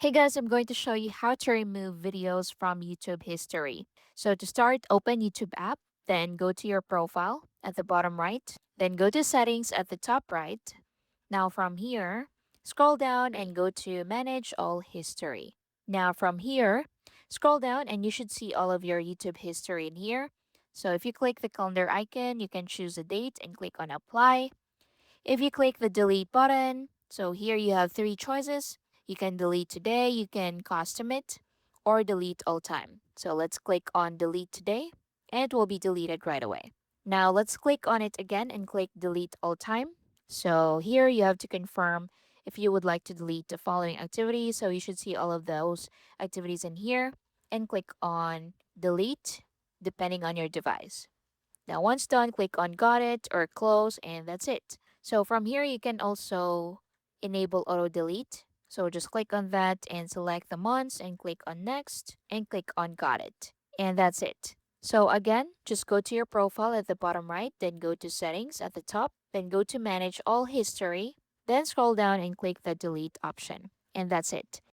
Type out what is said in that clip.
Hey guys, I'm going to show you how to remove videos from YouTube history. So to start, open YouTube app, then go to your profile at the bottom right, then go to settings at the top right. Now from here, scroll down and go to manage all history. Now from here, scroll down and you should see all of your YouTube history in here. So if you click the calendar icon, you can choose a date and click on apply. If you click the delete button, so here you have three choices. You can delete today, you can custom it, or delete all time. So let's click on delete today and it will be deleted right away. Now let's click on it again and click delete all time. So here you have to confirm if you would like to delete the following activities. So you should see all of those activities in here and click on delete depending on your device. Now, once done, click on got it or close, and that's it. So from here, you can also enable auto delete. So just click on that and select the months and click on next and click on got it. And that's it. So again, just go to your profile at the bottom right, then go to settings at the top, then go to manage all history, then scroll down and click the delete option. And that's it.